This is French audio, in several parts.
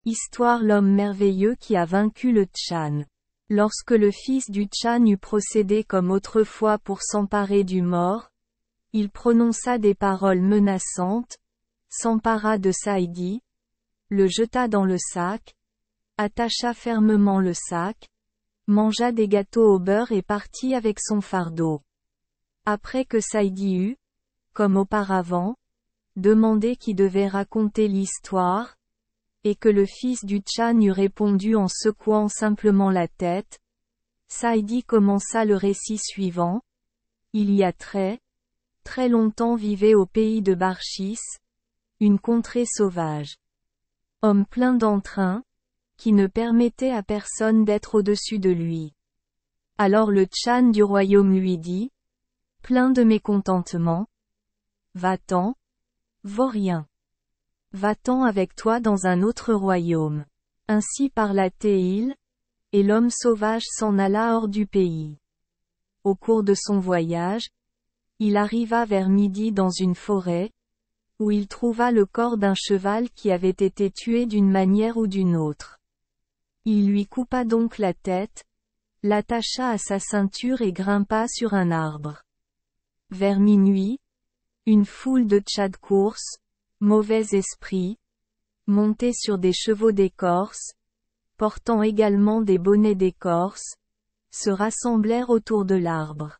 Histoire l'homme merveilleux qui a vaincu le Tchan. Lorsque le fils du Tchan eut procédé comme autrefois pour s'emparer du mort, il prononça des paroles menaçantes, s'empara de Saïdi, le jeta dans le sac, attacha fermement le sac, mangea des gâteaux au beurre et partit avec son fardeau. Après que Saïdi eut, comme auparavant, demandé qui devait raconter l'histoire, et que le fils du Tchan eut répondu en secouant simplement la tête, Saïdi commença le récit suivant. Il y a très longtemps vivait au pays de Barchis, une contrée sauvage. Homme plein d'entrain, qui ne permettait à personne d'être au-dessus de lui. Alors le Tchan du royaume lui dit, plein de mécontentement, va-t'en, vaurien. Va-t'en avec toi dans un autre royaume. Ainsi parla-t-il, et l'homme sauvage s'en alla hors du pays. Au cours de son voyage, il arriva vers midi dans une forêt, où il trouva le corps d'un cheval qui avait été tué d'une manière ou d'une autre. Il lui coupa donc la tête, l'attacha à sa ceinture et grimpa sur un arbre. Vers minuit, une foule de tchadkours, mauvais esprits, montés sur des chevaux d'écorce, portant également des bonnets d'écorce, se rassemblèrent autour de l'arbre.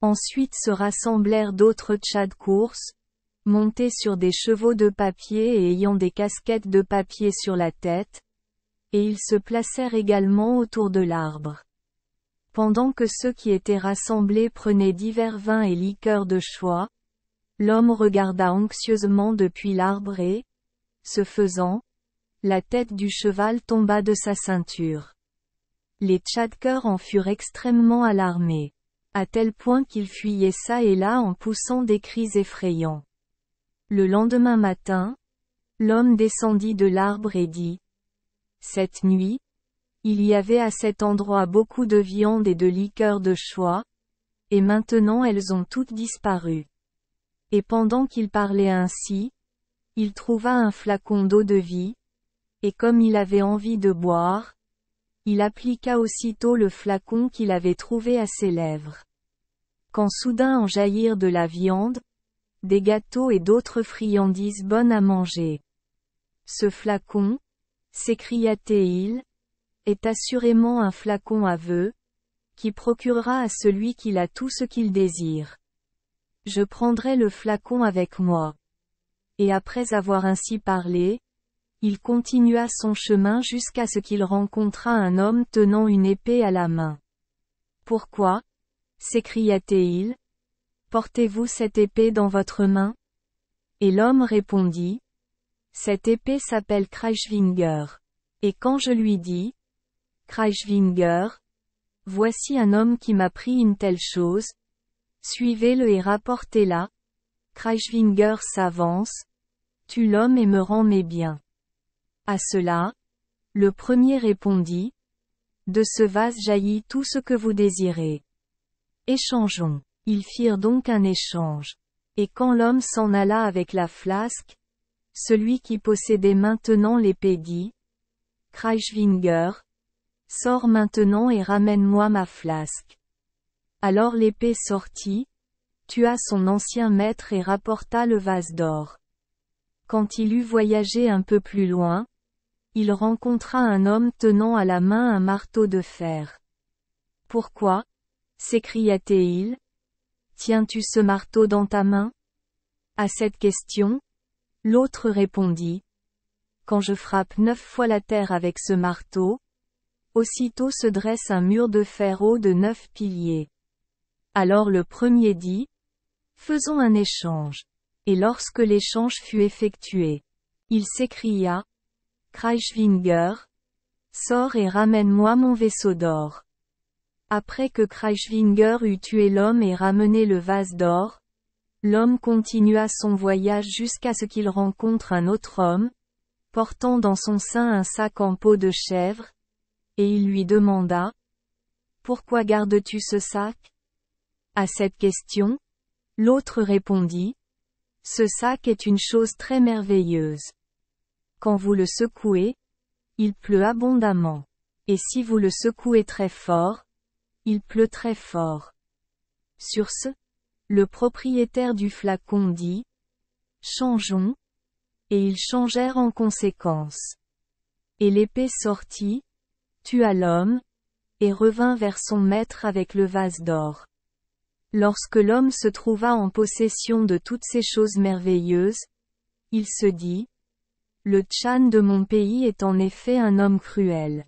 Ensuite se rassemblèrent d'autres tchadkours, montés sur des chevaux de papier et ayant des casquettes de papier sur la tête, et ils se placèrent également autour de l'arbre. Pendant que ceux qui étaient rassemblés prenaient divers vins et liqueurs de choix, l'homme regarda anxieusement depuis l'arbre et, ce faisant, la tête du cheval tomba de sa ceinture. Les tchadkers en furent extrêmement alarmés, à tel point qu'ils fuyaient çà et là en poussant des cris effrayants. Le lendemain matin, l'homme descendit de l'arbre et dit, « Cette nuit, il y avait à cet endroit beaucoup de viande et de liqueurs de choix, et maintenant elles ont toutes disparu. » Et pendant qu'il parlait ainsi, il trouva un flacon d'eau-de-vie, et comme il avait envie de boire, il appliqua aussitôt le flacon qu'il avait trouvé à ses lèvres. Quand soudain en jaillirent de la viande, des gâteaux et d'autres friandises bonnes à manger. Ce flacon, s'écria-t-il, est assurément un flacon à vœux, qui procurera à celui qui a tout ce qu'il désire. Je prendrai le flacon avec moi. Et après avoir ainsi parlé, il continua son chemin jusqu'à ce qu'il rencontra un homme tenant une épée à la main. Pourquoi, s'écria-t-il, portez-vous cette épée dans votre main? Et l'homme répondit, cette épée s'appelle Kreischwinger. Et quand je lui dis, Kreischwinger, voici un homme qui m'a pris une telle chose, suivez-le et rapportez-la. Kreischwinger s'avance, tue l'homme et me rend mes biens. À cela, le premier répondit, de ce vase jaillit tout ce que vous désirez. Échangeons. Ils firent donc un échange. Et quand l'homme s'en alla avec la flasque, celui qui possédait maintenant l'épée dit, Kreischwinger, sors maintenant et ramène-moi ma flasque. Alors l'épée sortit, tua son ancien maître et rapporta le vase d'or. Quand il eut voyagé un peu plus loin, il rencontra un homme tenant à la main un marteau de fer. Pourquoi, s'écria-t-il, tiens-tu ce marteau dans ta main? À cette question, l'autre répondit, quand je frappe 9 fois la terre avec ce marteau, aussitôt se dresse un mur de fer haut de 9 piliers. Alors le premier dit, faisons un échange. Et lorsque l'échange fut effectué, il s'écria, Kreischwinger, sors et ramène-moi mon vaisseau d'or. Après que Kreischwinger eut tué l'homme et ramené le vase d'or, l'homme continua son voyage jusqu'à ce qu'il rencontre un autre homme, portant dans son sein un sac en peau de chèvre, et il lui demanda, pourquoi gardes-tu ce sac? À cette question, l'autre répondit, ce sac est une chose très merveilleuse. Quand vous le secouez, il pleut abondamment. Et si vous le secouez très fort, il pleut très fort. Sur ce, le propriétaire du flacon dit, changeons, et ils changèrent en conséquence. Et l'épée sortit, tua l'homme, et revint vers son maître avec le vase d'or. Lorsque l'homme se trouva en possession de toutes ces choses merveilleuses, il se dit, le Tchan de mon pays est en effet un homme cruel.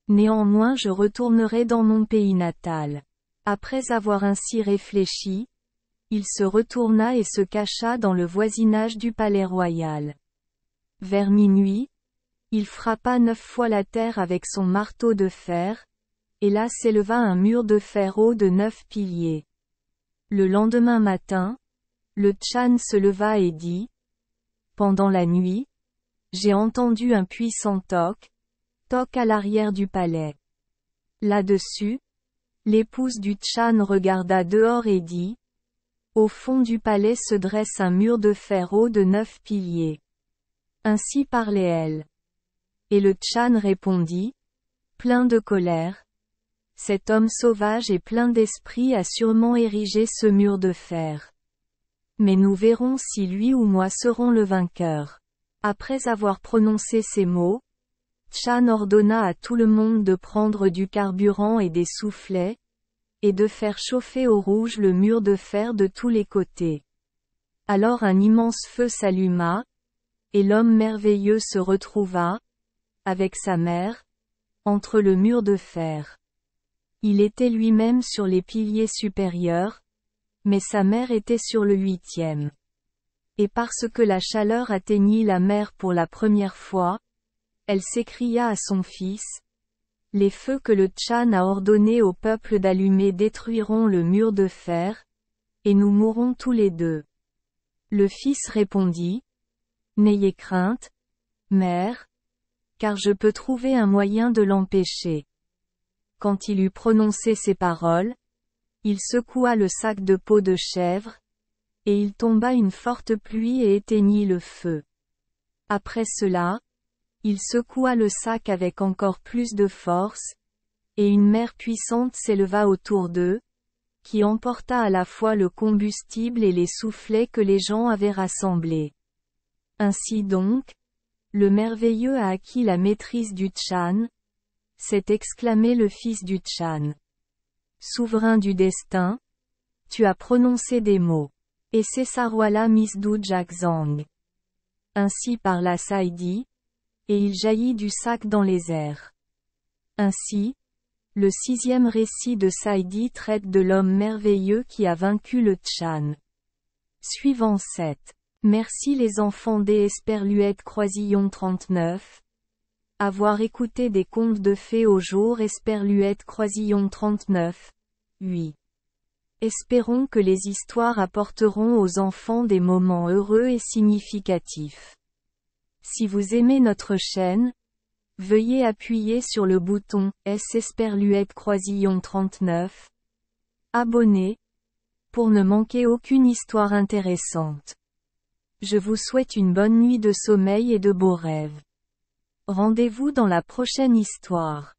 Néanmoins je retournerai dans mon pays natal. Après avoir ainsi réfléchi, il se retourna et se cacha dans le voisinage du palais royal. Vers minuit, il frappa 9 fois la terre avec son marteau de fer, et là s'éleva un mur de fer haut de 9 piliers. Le lendemain matin, le Tchan se leva et dit, pendant la nuit, j'ai entendu un puissant toc à l'arrière du palais. Là-dessus, l'épouse du Tchan regarda dehors et dit, au fond du palais se dresse un mur de fer haut de 9 piliers. Ainsi parlait-elle. Et le Tchan répondit, plein de colère, cet homme sauvage et plein d'esprit a sûrement érigé ce mur de fer. Mais nous verrons si lui ou moi serons le vainqueur. Après avoir prononcé ces mots, Tchan ordonna à tout le monde de prendre du carburant et des soufflets, et de faire chauffer au rouge le mur de fer de tous les côtés. Alors un immense feu s'alluma, et l'homme merveilleux se retrouva, avec sa mère, entre le mur de fer. Il était lui-même sur les piliers supérieurs, mais sa mère était sur le 8e. Et parce que la chaleur atteignit la mer pour la première fois, elle s'écria à son fils, les feux que le Tchan a ordonné au peuple d'allumer détruiront le mur de fer, et nous mourrons tous les deux. Le fils répondit, n'ayez crainte, mère, car je peux trouver un moyen de l'empêcher. Quand il eut prononcé ces paroles, il secoua le sac de peau de chèvre, et il tomba une forte pluie et éteignit le feu. Après cela, il secoua le sac avec encore plus de force, et une mer puissante s'éleva autour d'eux, qui emporta à la fois le combustible et les soufflets que les gens avaient rassemblés. Ainsi donc, le merveilleux a acquis la maîtrise du Tchan, s'est exclamé le fils du Tchan. Souverain du destin, tu as prononcé des mots. Et c'est Sarwala Misdou Jakzang. Ainsi parla Saïdi, et il jaillit du sac dans les airs. Ainsi, le 6e récit de Saïdi traite de l'homme merveilleux qui a vaincu le Tchan. Suivant 7. Merci les enfants des Esperluette Croisillon 39. Avoir écouté des contes de fées au jour Esperluette Croisillon 39. 8. Espérons que les histoires apporteront aux enfants des moments heureux et significatifs. Si vous aimez notre chaîne, veuillez appuyer sur le bouton S Esperluette Croisillon 39. Abonner, pour ne manquer aucune histoire intéressante. Je vous souhaite une bonne nuit de sommeil et de beaux rêves. Rendez-vous dans la prochaine histoire.